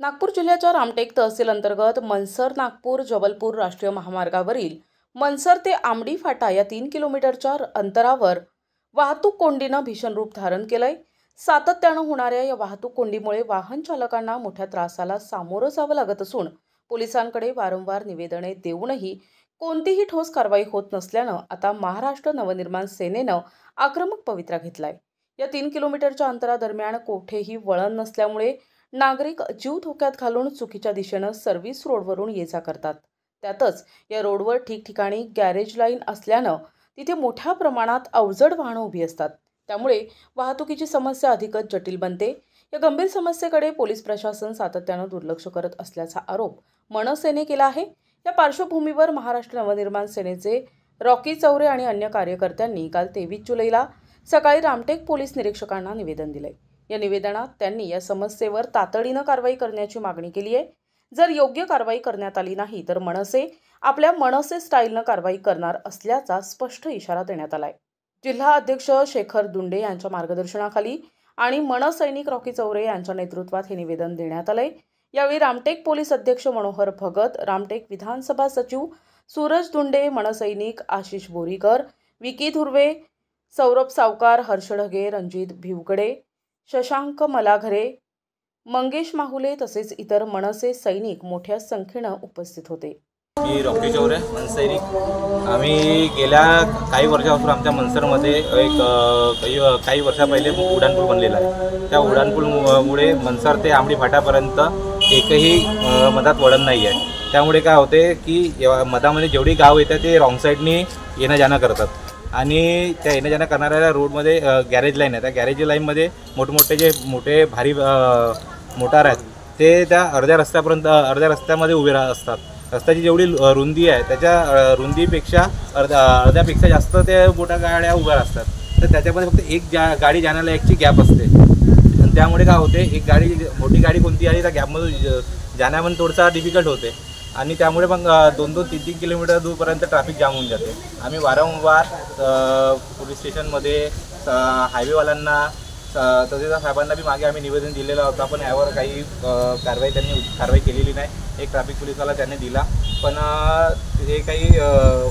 नागपूर जिल्ह्याच्या रामटेक तहसील अंतर्गत मनसर नागपूर जबलपूर राष्ट्रीय महामार्गावरील मनसर ते आमडी फाटा या 3 किलोमीटरच्या अंतरावर वाहतूक कोंडीनं भीषण रूप धारण केलंय। सातत्यानं होणाऱ्या या वाहतूक कोंडीमुळे वाहन चालकांना मोठ्या त्रासाला सामोरं जावं लागत असून पोलिसांकडे वारंवार निवेदने देऊनही कोणतीही ठोस कारवाई होत नसल्यानं आता महाराष्ट्र नवनिर्माण सेनेनं आक्रमक पवित्रा घेतलाय। या 3 किलोमीटरच्या अंतरादरम्यान कोठेही वळण नसल्यामुळे नागरिक जीव धोक्यात घालून चुकीच्या दिशेनं सर्व्हिस रोडवरून ये-जा करतात। त्यातच या रोडवर ठिकठिकाणी गॅरेज लाईन असल्यानं तिथे मोठ्या प्रमाणात अवजड वाहनं उभी असतात। त्यामुळे वाहतुकीची समस्या अधिकच जटिल बनते। या गंभीर समस्येकडे पोलीस प्रशासन सातत्यानं दुर्लक्ष करत असल्याचा आरोप मनसेने केला आहे। या पार्श्वभूमीवर महाराष्ट्र नवनिर्माण सेनेचे रॉकी चौरे आणि अन्य कार्यकर्त्यांनी काल 23 जुलैला सकाळी रामटेक पोलीस निरीक्षकांना निवेदन दिले। या निवेदनात त्यांनी या समस्येवर तातडीनं कारवाई करण्याची मागणी केली आहे। जर योग्य कारवाई करण्यात आली नाही तर मनसे आपल्या मनसे स्टाईलनं कारवाई करणार असल्याचा स्पष्ट इशारा देण्यात आलाय। जिल्हा अध्यक्ष शेखर दुंडे यांच्या मार्गदर्शनाखाली आणि मनसैनिक रॉकी चौरे यांच्या नेतृत्वात हे निवेदन देण्यात आलंय। यावेळी रामटेक पोलीस अध्यक्ष मनोहर भगत, रामटेक विधानसभा सचिव सूरज दुंडे, मनसैनिक आशिष बोरीकर, विकी धुर्वे, सौरभ सावकार, हर्ष ढगे, रणजित भिवकडे, शशांक मलाघरे, मंगेश माहुले तसेच इतर मनसे सैनिक मोठ्या संख्येनं उपस्थित होते। मी रॉकी चौरे मनसैनिक। आम्ही गेल्या काही वर्षापासून आमच्या मनसरमध्ये काही वर्षा पहिले उड्डाणपूल बनलेला आहे। त्या उड्डाणपूलमुळे मनसर ते आंबडी फाट्यापर्यंत एकही मधात वळण नाही आहे। त्यामुळे काय होते की मधामध्ये जेवढी गाव येतात ते रॉंग साईडनी येणं जाणं करतात आणि त्या येणं जाणं करणाऱ्या रोडमध्ये गॅरेज लाईन आहे। त्या गॅरेज लाईनमध्ये मोठे भारी मोटार आहेत ते त्या अर्ध्या रस्त्यामध्ये उभे असतात। रस्त्याची जेवढी रुंदी आहे त्याच्या रुंदीपेक्षा अर्ध्यापेक्षा जास्त ते मोठ्या गाड्या उभ्या असतात। तर त्याच्यामध्ये फक्त एक गाडी जाण्याला एकची गॅप असते आणि त्यामुळे काय होते एक मोठी गाडी कोणती आली त्या गॅपमध्ये जाण्यामध्ये थोडासा डिफिकल्ट होते आणि त्यामुळे मग 2-2, 3-3 किलोमीटर दूरपर्यंत ट्रॅफिक जाम होऊन जाते। आम्ही वारंवार पोलीस स्टेशनमध्ये हायवेवाल्यांना तहसीलदार साहेबांना बी मागे आम्ही निवेदन दिलेलं होतं, पण यावर काही कारवाई केलेली नाही। एक ट्रॅफिक पोलिसवाला त्यांनी दिला पण हे काही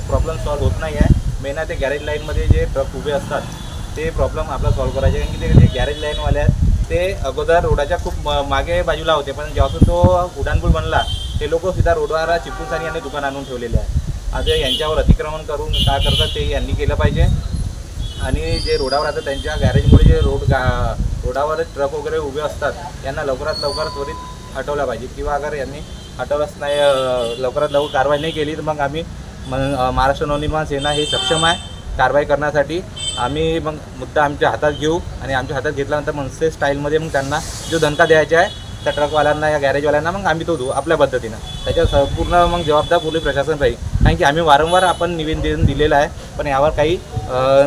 प्रॉब्लेम सॉल्व्ह होत नाही आहे। मेन आहे ते गॅरेज लाईनमध्ये जे ट्रक उभे असतात ते प्रॉब्लेम आपला सॉल्व्ह करायचे, कारण की ते जे गॅरेज लाईनवाले आहेत ते अगोदर रोडाच्या खूप मागे बाजूला होते, पण जेव्हापासून तो उड्डाणपूल बनला ते लोक सीधा रोडवर चिपकून यांनी दुकान आणून ठेवलेले आहे। आता यांच्यावर अतिक्रमण करून काय करतात ते यांनी केलं पाहिजे आणि जे रोडावर आता त्यांच्या गॅरेजमुळे जे रोडावर ट्रक वगैरे उभे असतात यांना लवकरात लवकर त्वरित हटवलं पाहिजे किंवा अगर यांनी हटवलंच नाही, लवकरात लवकर कारवाई नाही केली तर मग आम्ही महाराष्ट्र नवनिर्माण सेना हे सक्षम आहे कारवाई करण्यासाठी। आम्ही मग मुद्दा आमच्या हातात घेऊ आणि आमच्या हातात घेतल्यानंतर मनसे स्टाईलमध्ये मग त्यांना जो दणका द्यायचा आहे त्या ट्रकवाल्यांना या गॅरेजवाल्यांना मग आम्ही तो देऊ आपल्या पद्धतीनं। त्याच्या संपूर्ण मग जबाबदार पोलीस प्रशासन राहील, कारण की आम्ही वारंवार आपण निवेदन दिलेलं आहे पण यावर काही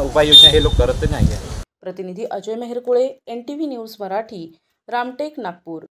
उपाययोजना हे लोक करत नाही आहे। प्रतिनिधी अजय मेहरकुळे, NTV न्यूज मराठी, रामटेक, नागपूर।